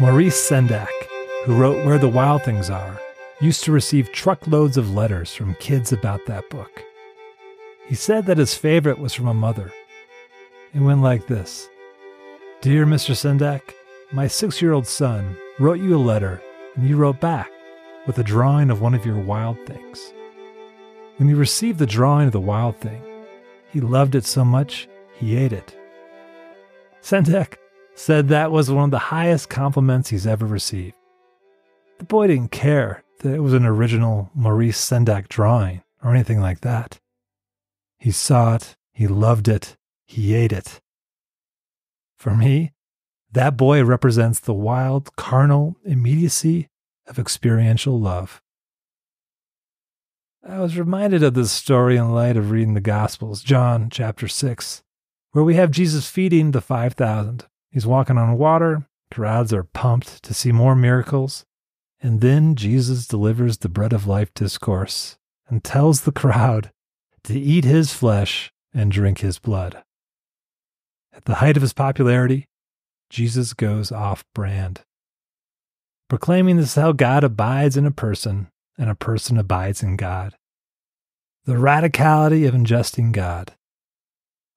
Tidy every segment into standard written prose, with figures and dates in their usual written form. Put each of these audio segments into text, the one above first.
Maurice Sendak, who wrote Where the Wild Things Are, used to receive truckloads of letters from kids about that book. He said that his favorite was from a mother. It went like this. Dear Mr. Sendak, my 6-year-old son wrote you a letter and you wrote back with a drawing of one of your wild things. When you received the drawing of the wild thing, he loved it so much he ate it. Sendak said that was one of the highest compliments he's ever received. The boy didn't care that it was an original Maurice Sendak drawing or anything like that. He saw it, he loved it, he ate it. For me, that boy represents the wild, carnal immediacy of experiential love. I was reminded of this story in light of reading the Gospels, John chapter 6, where we have Jesus feeding the 5,000. He's walking on water, crowds are pumped to see more miracles, and then Jesus delivers the bread of life discourse and tells the crowd to eat his flesh and drink his blood. At the height of his popularity, Jesus goes off-brand, proclaiming this is how God abides in a person and a person abides in God. The radicality of ingesting God.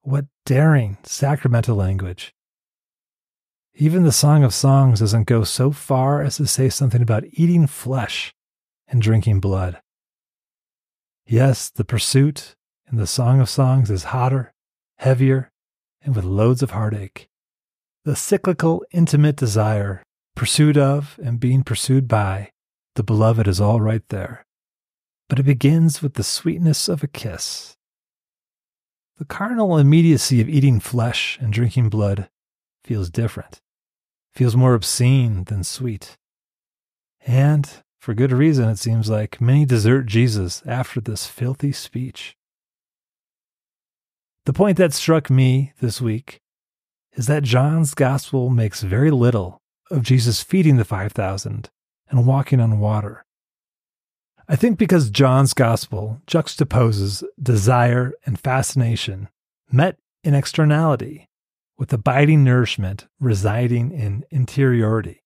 What daring sacramental language. Even the Song of Songs doesn't go so far as to say something about eating flesh and drinking blood. Yes, the pursuit in the Song of Songs is hotter, heavier, and with loads of heartache. The cyclical, intimate desire, pursuit of and being pursued by the beloved is all right there. But it begins with the sweetness of a kiss. The carnal immediacy of eating flesh and drinking blood feels different, feels more obscene than sweet. And, for good reason, it seems like many desert Jesus after this filthy speech. The point that struck me this week is that John's gospel makes very little of Jesus feeding the 5,000 and walking on water. I think because John's gospel juxtaposes desire and fascination met in externality with abiding nourishment residing in interiority.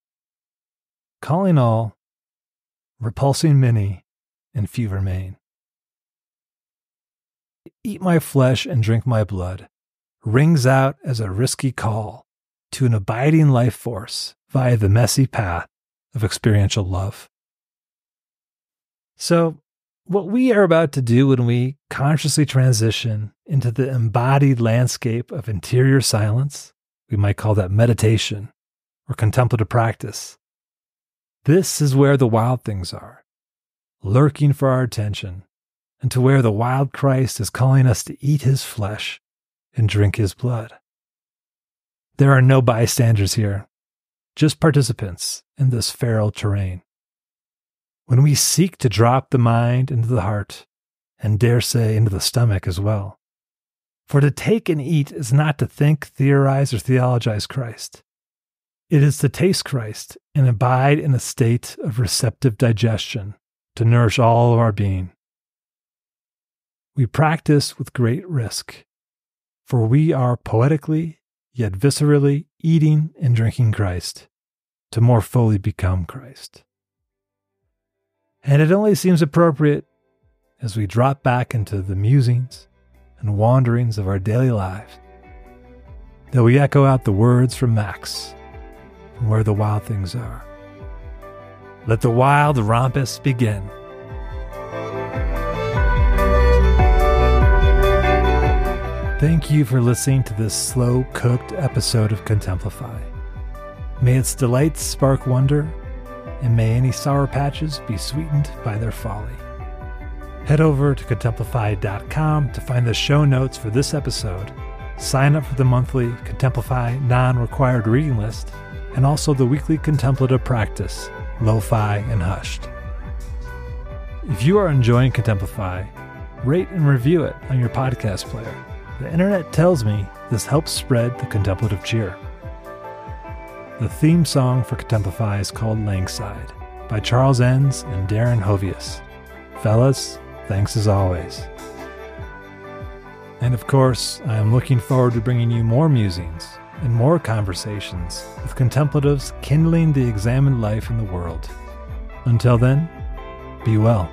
Calling all, repulsing many, and few remain. Eat my flesh and drink my blood rings out as a risky call to an abiding life force via the messy path of experiential love. So, what we are about to do when we consciously transition into the embodied landscape of interior silence, we might call that meditation or contemplative practice. This is where the wild things are, lurking for our attention, and to where the wild Christ is calling us to eat his flesh and drink his blood. There are no bystanders here, just participants in this feral terrain. When we seek to drop the mind into the heart, and dare say into the stomach as well. For to take and eat is not to think, theorize, or theologize Christ. It is to taste Christ and abide in a state of receptive digestion to nourish all of our being. We practice with great risk, for we are poetically, yet viscerally eating and drinking Christ to more fully become Christ. And it only seems appropriate as we drop back into the musings and wanderings of our daily lives that we echo out the words from Max, from Where the Wild Things Are. Let the wild rompus begin. Thank you for listening to this slow-cooked episode of Contemplify. May its delights spark wonder, and may any sour patches be sweetened by their folly. Head over to contemplify.com to find the show notes for this episode, sign up for the monthly Contemplify non-required reading list, and also the weekly contemplative practice, Lo-Fi and Hushed. If you are enjoying Contemplify, rate and review it on your podcast player. The internet tells me this helps spread the contemplative cheer. The theme song for Contemplify is called Langside by Charles Enns and Darren Hovius. Fellas, thanks as always. And of course, I am looking forward to bringing you more musings and more conversations with contemplatives kindling the examined life in the world. Until then, be well.